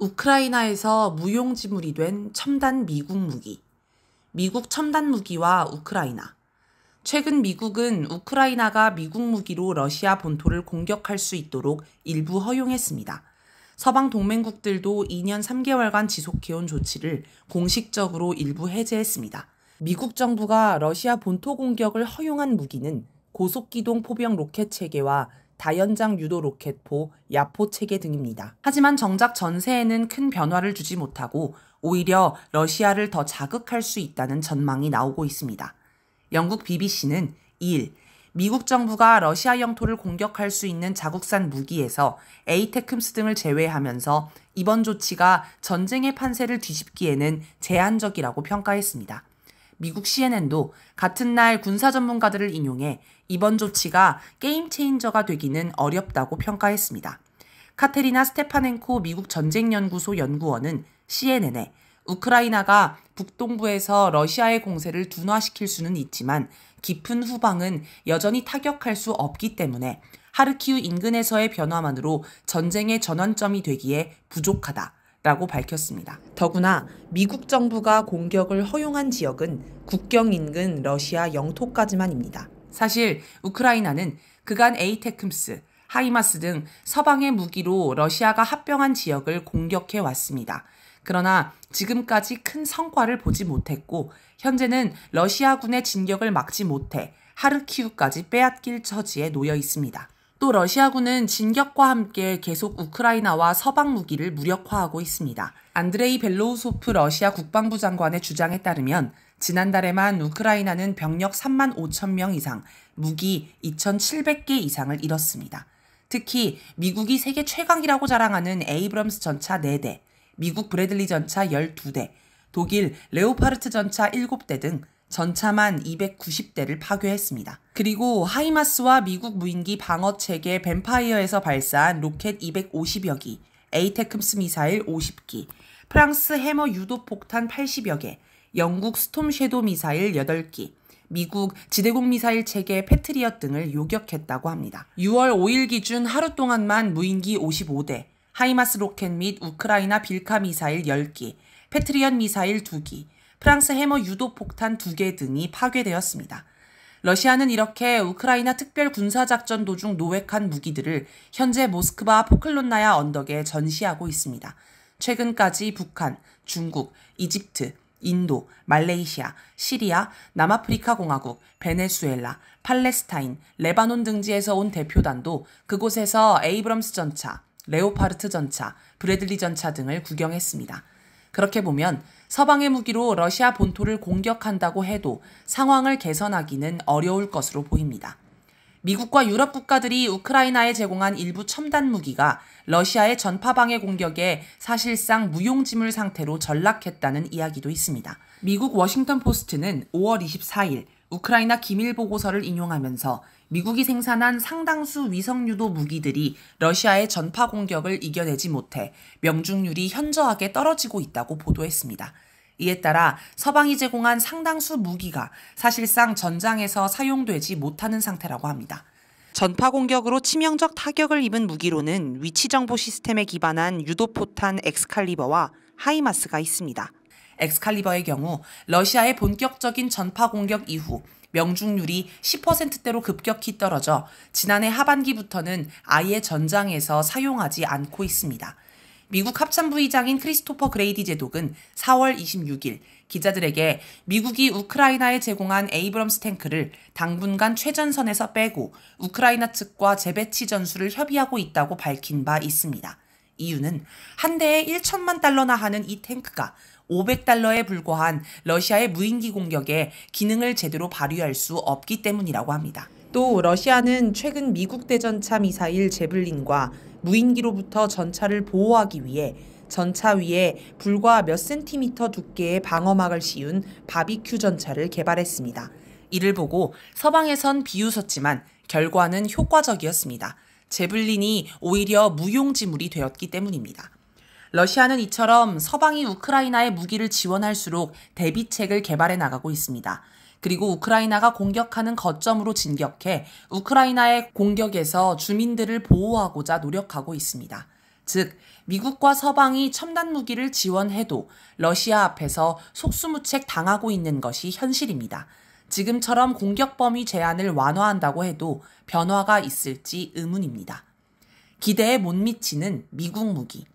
우크라이나에서 무용지물이 된 첨단 미국 무기. 미국 첨단 무기와 우크라이나. 최근 미국은 우크라이나가 미국 무기로 러시아 본토를 공격할 수 있도록 일부 허용했습니다. 서방 동맹국들도 2년 3개월간 지속해온 조치를 공식적으로 일부 해제했습니다. 미국 정부가 러시아 본토 공격을 허용한 무기는 고속기동 포병 로켓 체계와 다연장 유도 로켓포, 야포 체계 등입니다. 하지만 정작 전세에는 큰 변화를 주지 못하고 오히려 러시아를 더 자극할 수 있다는 전망이 나오고 있습니다. 영국 BBC는 2일 미국 정부가 러시아 영토를 공격할 수 있는 자국산 무기에서 에이테크스 등을 제외하면서 이번 조치가 전쟁의 판세를 뒤집기에는 제한적이라고 평가했습니다. 미국 CNN도 같은 날 군사 전문가들을 인용해 이번 조치가 게임 체인저가 되기는 어렵다고 평가했습니다. 카테리나 스테파넨코 미국 전쟁연구소 연구원은 CNN에 우크라이나가 북동부에서 러시아의 공세를 둔화시킬 수는 있지만 깊은 후방은 여전히 타격할 수 없기 때문에 하르키우 인근에서의 변화만으로 전쟁의 전환점이 되기에 부족하다. 라고 밝혔습니다. 더구나 미국 정부가 공격을 허용한 지역은 국경 인근 러시아 영토까지만입니다. 사실 우크라이나는 그간 에이테크스, 하이마스 등 서방의 무기로 러시아가 합병한 지역을 공격해 왔습니다. 그러나 지금까지 큰 성과를 보지 못했고 현재는 러시아군의 진격을 막지 못해 하르키우까지 빼앗길 처지에 놓여 있습니다. 또 러시아군은 진격과 함께 계속 우크라이나와 서방 무기를 무력화하고 있습니다. 안드레이 벨로우소프 러시아 국방부 장관의 주장에 따르면 지난달에만 우크라이나는 병력 3만 5천 명 이상, 무기 2,700개 이상을 잃었습니다. 특히 미국이 세계 최강이라고 자랑하는 에이브럼스 전차 4대, 미국 브래들리 전차 12대, 독일 레오파르트 전차 7대 등 전차만 290대를 파괴했습니다. 그리고 하이마스와 미국 무인기 방어체계 뱀파이어에서 발사한 로켓 250여 기, 에이테크스 미사일 50기, 프랑스 해머 유도폭탄 80여 개, 영국 스톰 섀도우 미사일 8기, 미국 지대공 미사일 체계 패트리엇 등을 요격했다고 합니다. 6월 5일 기준 하루 동안만 무인기 55대, 하이마스 로켓 및 우크라이나 빌카 미사일 10기, 패트리엇 미사일 2기, 프랑스 해머 유도폭탄 2개 등이 파괴되었습니다. 러시아는 이렇게 우크라이나 특별 군사작전 도중 노획한 무기들을 현재 모스크바 포클론나야 언덕에 전시하고 있습니다. 최근까지 북한, 중국, 이집트, 인도, 말레이시아, 시리아, 남아프리카 공화국, 베네수엘라, 팔레스타인, 레바논 등지에서 온 대표단도 그곳에서 에이브럼스 전차, 레오파르트 전차, 브래들리 전차 등을 구경했습니다. 그렇게 보면 서방의 무기로 러시아 본토를 공격한다고 해도 상황을 개선하기는 어려울 것으로 보입니다. 미국과 유럽 국가들이 우크라이나에 제공한 일부 첨단 무기가 러시아의 전파 방해 공격에 사실상 무용지물 상태로 전락했다는 이야기도 있습니다. 미국 워싱턴 포스트는 5월 24일 우크라이나 기밀 보고서를 인용하면서 미국이 생산한 상당수 위성유도 무기들이 러시아의 전파 공격을 이겨내지 못해 명중률이 현저하게 떨어지고 있다고 보도했습니다. 이에 따라 서방이 제공한 상당수 무기가 사실상 전장에서 사용되지 못하는 상태라고 합니다. 전파 공격으로 치명적 타격을 입은 무기로는 위치정보 시스템에 기반한 유도포탄 엑스칼리버와 하이마스가 있습니다. 엑스칼리버의 경우 러시아의 본격적인 전파 공격 이후 명중률이 10%대로 급격히 떨어져 지난해 하반기부터는 아예 전장에서 사용하지 않고 있습니다. 미국 합참부 의장인 크리스토퍼 그레이디 제독은 4월 26일 기자들에게 미국이 우크라이나에 제공한 에이브럼스 탱크를 당분간 최전선에서 빼고 우크라이나 측과 재배치 전술을 협의하고 있다고 밝힌 바 있습니다. 이유는 한 대에 1천만 달러나 하는 이 탱크가 $500에 불과한 러시아의 무인기 공격에 기능을 제대로 발휘할 수 없기 때문이라고 합니다. 또 러시아는 최근 미국 대전차 미사일 제블린과 무인기로부터 전차를 보호하기 위해 전차 위에 불과 몇 센티미터 두께의 방어막을 씌운 바비큐 전차를 개발했습니다. 이를 보고 서방에선 비웃었지만 결과는 효과적이었습니다. 제블린이 오히려 무용지물이 되었기 때문입니다. 러시아는 이처럼 서방이 우크라이나에 무기를 지원할수록 대비책을 개발해 나가고 있습니다. 그리고 우크라이나가 공격하는 거점으로 진격해 우크라이나의 공격에서 주민들을 보호하고자 노력하고 있습니다. 즉 미국과 서방이 첨단 무기를 지원해도 러시아 앞에서 속수무책 당하고 있는 것이 현실입니다. 지금처럼 공격 범위 제한을 완화한다고 해도 변화가 있을지 의문입니다. 기대에 못 미치는 미국 무기.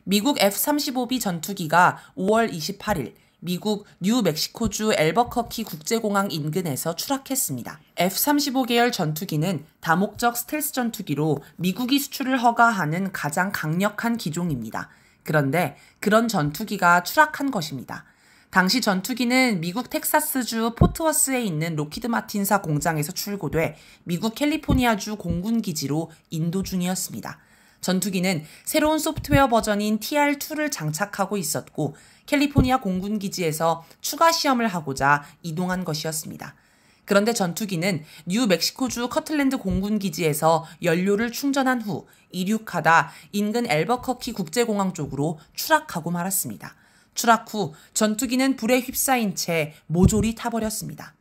미국 F-35B 전투기가 5월 28일 미국 뉴멕시코주 엘버커키 국제공항 인근에서 추락했습니다. F-35 계열 전투기는 다목적 스텔스 전투기로 미국이 수출을 허가하는 가장 강력한 기종입니다. 그런데 그런 전투기가 추락한 것입니다. 당시 전투기는 미국 텍사스주 포트워스에 있는 로키드 마틴사 공장에서 출고돼 미국 캘리포니아주 공군기지로 인도 중이었습니다. 전투기는 새로운 소프트웨어 버전인 TR2를 장착하고 있었고 캘리포니아 공군기지에서 추가 시험을 하고자 이동한 것이었습니다. 그런데 전투기는 뉴멕시코주 커틀랜드 공군기지에서 연료를 충전한 후 이륙하다 인근 엘버커키 국제공항 쪽으로 추락하고 말았습니다. 추락 후 전투기는 불에 휩싸인 채 모조리 타버렸습니다.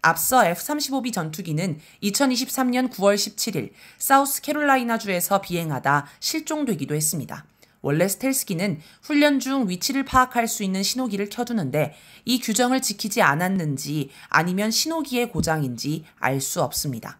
앞서 F-35B 전투기는 2023년 9월 17일 사우스캐롤라이나주에서 비행하다 실종되기도 했습니다. 원래 스텔스기는 훈련 중 위치를 파악할 수 있는 신호기를 켜두는데 이 규정을 지키지 않았는지 아니면 신호기의 고장인지 알 수 없습니다.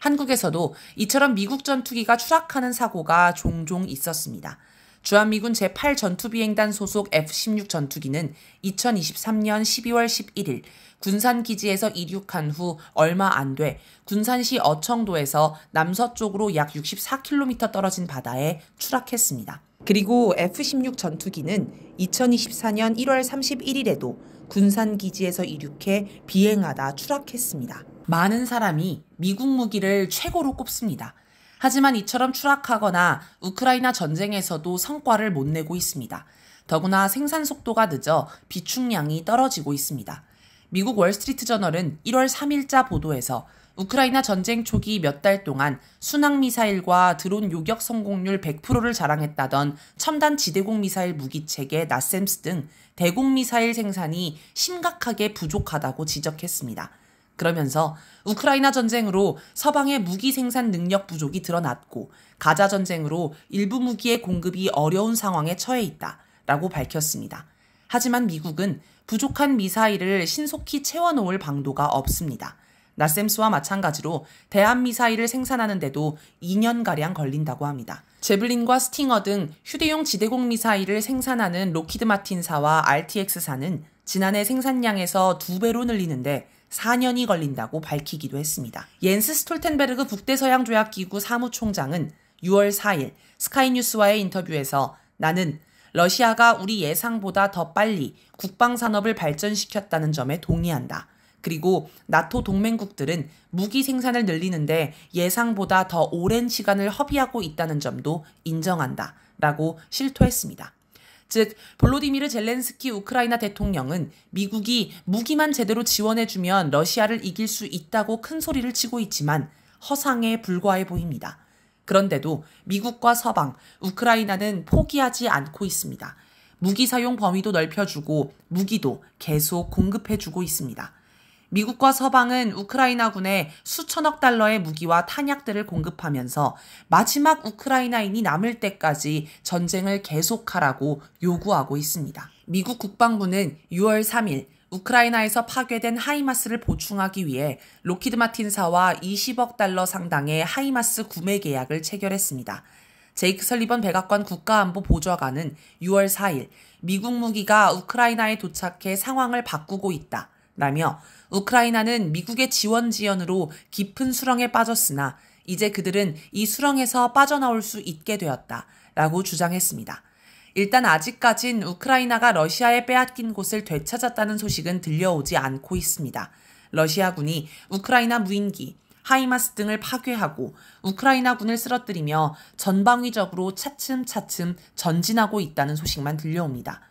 한국에서도 이처럼 미국 전투기가 추락하는 사고가 종종 있었습니다. 주한미군 제8전투비행단 소속 F-16 전투기는 2023년 12월 11일 군산기지에서 이륙한 후 얼마 안 돼 군산시 어청도에서 남서쪽으로 약 64km 떨어진 바다에 추락했습니다. 그리고 F-16 전투기는 2024년 1월 31일에도 군산기지에서 이륙해 비행하다 추락했습니다. 많은 사람이 미국 무기를 최고로 꼽습니다. 하지만 이처럼 추락하거나 우크라이나 전쟁에서도 성과를 못 내고 있습니다. 더구나 생산 속도가 늦어 비축량이 떨어지고 있습니다. 미국 월스트리트 저널은 1월 3일자 보도에서 우크라이나 전쟁 초기 몇 달 동안 순항미사일과 드론 요격 성공률 100%를 자랑했다던 첨단 지대공 미사일 무기체계 나셈스 등 대공미사일 생산이 심각하게 부족하다고 지적했습니다. 그러면서 우크라이나 전쟁으로 서방의 무기 생산 능력 부족이 드러났고 가자 전쟁으로 일부 무기의 공급이 어려운 상황에 처해 있다라고 밝혔습니다. 하지만 미국은 부족한 미사일을 신속히 채워놓을 방도가 없습니다. 나셈스와 마찬가지로 대한미사일을 생산하는데도 2년가량 걸린다고 합니다. 제블린과 스팅어 등 휴대용 지대공 미사일을 생산하는 로키드 마틴사와 RTX사는 지난해 생산량에서 2배로 늘리는데 4년이 걸린다고 밝히기도 했습니다. 옌스 스톨텐베르그 북대서양조약기구 사무총장은 6월 4일 스카이뉴스와의 인터뷰에서 나는 러시아가 우리 예상보다 더 빨리 국방산업을 발전시켰다는 점에 동의한다. 그리고 나토 동맹국들은 무기 생산을 늘리는데 예상보다 더 오랜 시간을 허비하고 있다는 점도 인정한다. 라고 실토했습니다. 즉 볼로디미르 젤렌스키 우크라이나 대통령은 미국이 무기만 제대로 지원해주면 러시아를 이길 수 있다고 큰 소리를 치고 있지만 허상에 불과해 보입니다. 그런데도 미국과 서방, 우크라이나는 포기하지 않고 있습니다. 무기 사용 범위도 넓혀주고 무기도 계속 공급해주고 있습니다. 미국과 서방은 우크라이나군에 수천억 달러의 무기와 탄약들을 공급하면서 마지막 우크라이나인이 남을 때까지 전쟁을 계속하라고 요구하고 있습니다. 미국 국방부는 6월 3일 우크라이나에서 파괴된 하이마스를 보충하기 위해 로키드 마틴사와 20억 달러 상당의 하이마스 구매 계약을 체결했습니다. 제이크 설리번 백악관 국가안보 보좌관은 6월 4일 미국 무기가 우크라이나에 도착해 상황을 바꾸고 있다. 라며 우크라이나는 미국의 지원으로 깊은 수렁에 빠졌으나 이제 그들은 이 수렁에서 빠져나올 수 있게 되었다. 라고 주장했습니다. 일단 아직까진 우크라이나가 러시아에 빼앗긴 곳을 되찾았다는 소식은 들려오지 않고 있습니다. 러시아군이 우크라이나 무인기, 하이마스 등을 파괴하고 우크라이나군을 쓰러뜨리며 전방위적으로 차츰차츰 전진하고 있다는 소식만 들려옵니다.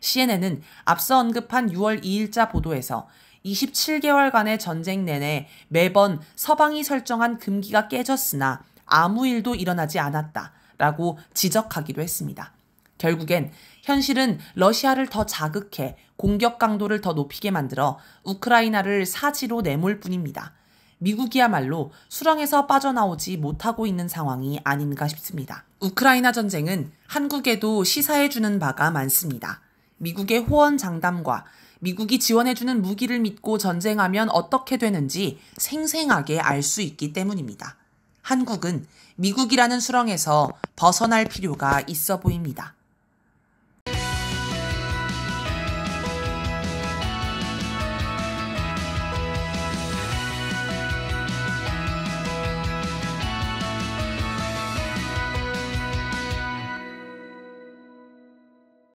CNN은 앞서 언급한 6월 2일자 보도에서 27개월간의 전쟁 내내 매번 서방이 설정한 금기가 깨졌으나 아무 일도 일어나지 않았다라고 지적하기도 했습니다. 결국엔 현실은 러시아를 더 자극해 공격 강도를 더 높이게 만들어 우크라이나를 사지로 내몰 뿐입니다. 미국이야말로 수렁에서 빠져나오지 못하고 있는 상황이 아닌가 싶습니다. 우크라이나 전쟁은 한국에도 시사해주는 바가 많습니다. 미국의 호언 장담과 미국이 지원해주는 무기를 믿고 전쟁하면 어떻게 되는지 생생하게 알 수 있기 때문입니다. 한국은 미국이라는 수렁에서 벗어날 필요가 있어 보입니다.